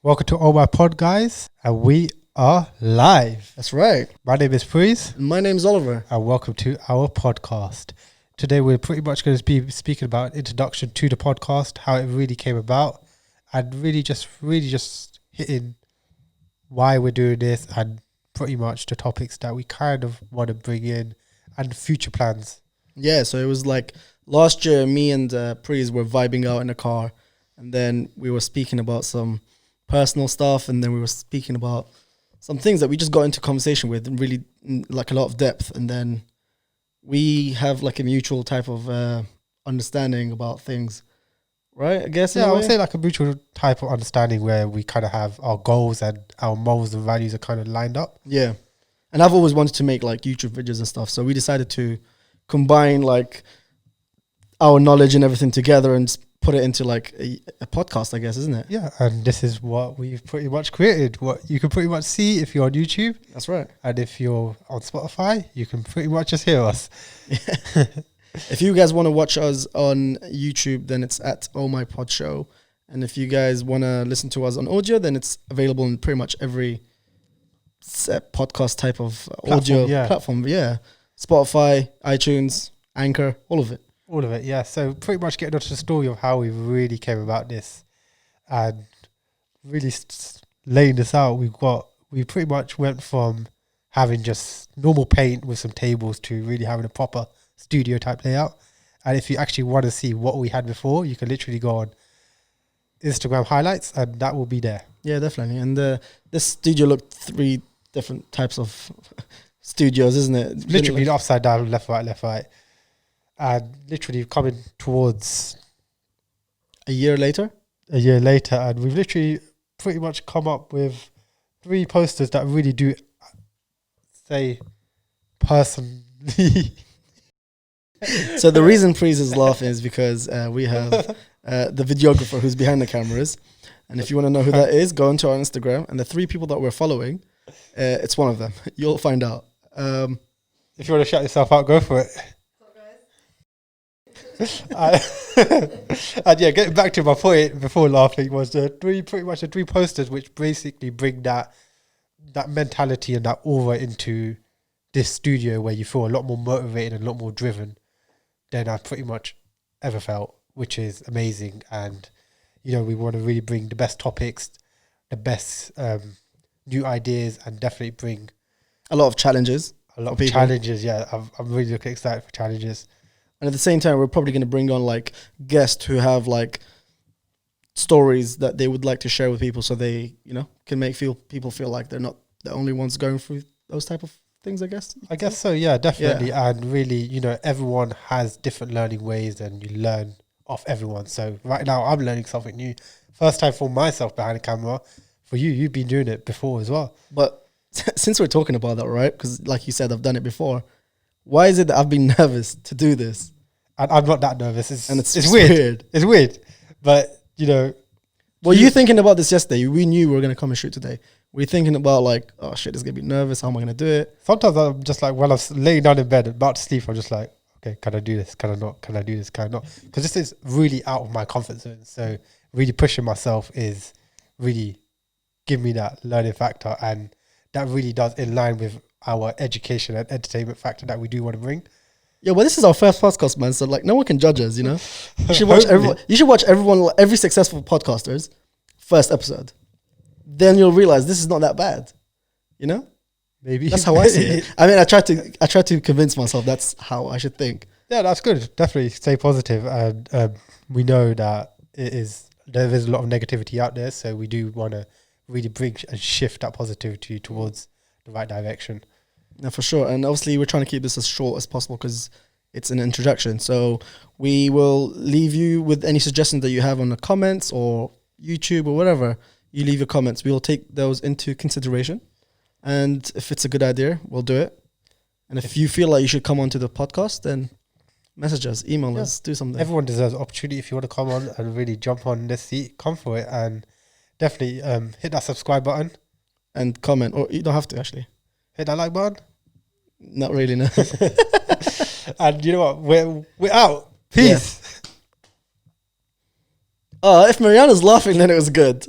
Welcome to Ohmypod, guys, and we are live. That's right. My name is Preez. My name's Oliver. And welcome to our podcast. Today we're pretty much going to be speaking about introduction to the podcast, how it really came about, and really just hitting why we're doing this and pretty much the topics that we kind of want to bring in and future plans. Yeah, so it was like last year, me and Preez were vibing out in a car, and then we were speaking about some personal stuff, and then we were speaking about some things that we just got into conversation with and really like a lot of depth, and then we have like a mutual type of understanding about things, right? I guess. Yeah, I would say like a mutual type of understanding where we kind of have our goals and our morals and values are kind of lined up. Yeah, and I've always wanted to make like YouTube videos and stuff, so we decided to combine like our knowledge and everything together and put it into like a podcast, I guess, isn't it? Yeah, and this is what we've pretty much created. What you can pretty much see if you're on YouTube. That's right. And if you're on Spotify, you can pretty much just hear us. Yeah. If you guys want to watch us on YouTube, then it's at Ohmypod Show. And if you guys want to listen to us on audio, then it's available in pretty much every podcast type of audio platform. Yeah. Spotify, iTunes, Anchor, all of it. All of it, yeah. So pretty much getting onto the story of how we really came about this and really laying this out. We pretty much went from having just normal paint with some tables to really having a proper studio type layout. And if you actually want to see what we had before, you can literally go on Instagram highlights and that will be there. Yeah, definitely. And this studio looked 3 different types of studios, isn't it? Literally like upside down, left, right. And literally coming towards a year later, and we've literally pretty much come up with 3 posters that really do say personally. So the reason Preez is laughing is because we have the videographer who's behind the cameras, and if you want to know who that is, go onto our Instagram, and the 3 people that we're following, it's one of them. You'll find out. If you want to shout yourself out, go for it. And yeah, getting back to my point before laughing was the 3 posters which basically bring that mentality and that aura into this studio where you feel a lot more motivated and a lot more driven than I've pretty much ever felt, which is amazing. And you know, we want to really bring the best topics, the best new ideas, and definitely bring a lot of challenges. Yeah, I'm really looking excited for challenges. And at the same time, we're probably going to bring on like guests who have like stories that they would like to share with people, so they, you know, can make people feel like they're not the only ones going through those type of things, I guess. I guess so, yeah, definitely. Yeah. And really, you know, everyone has different learning ways and you learn off everyone. So right now I'm learning something new. First time for myself behind the camera. For you, you've been doing it before as well. But since we're talking about that, right? Because like you said, I've done it before. Why is it that I've been nervous to do this? And I'm not that nervous. It's weird. It's weird. But, you know. Were you thinking about this yesterday? We knew we were going to come and shoot today. Were you thinking about like, oh shit, it's going to be nervous. How am I going to do it? Sometimes I'm just like, when I'm laying down in bed, about to sleep, I'm just like, okay, can I do this? Can I not? Can I do this? Can I not? Because this is really out of my comfort zone. So really pushing myself is really giving me that learning factor. And that really does in line with our education and entertainment factor that we do want to bring. Yeah, well, this is our first podcast, man. So like, no one can judge us, you know. You should watch everyone. You should watch every successful podcaster's first episode. Then you'll realize this is not that bad, you know. Maybe that's how I see it. I mean, I try to convince myself that's how I should think. Yeah, that's good. Definitely stay positive, and we know that there is a lot of negativity out there, so we do want to really bring and shift that positivity towards the right direction. Yeah, for sure. And obviously we're trying to keep this as short as possible because it's an introduction. So we will leave you with any suggestions that you have on the comments or YouTube or whatever. You leave your comments. We will take those into consideration. And if it's a good idea, we'll do it. And if you feel like you should come onto the podcast, then message us, email us, do something. Everyone deserves opportunity. If you want to come on and really jump on this seat, come for it. And definitely hit that subscribe button. And comment. Or you don't have to, actually. Hit that like button. Not really, no. And you know what? We're out. Peace. Yeah. If Mariana's laughing, then it was good.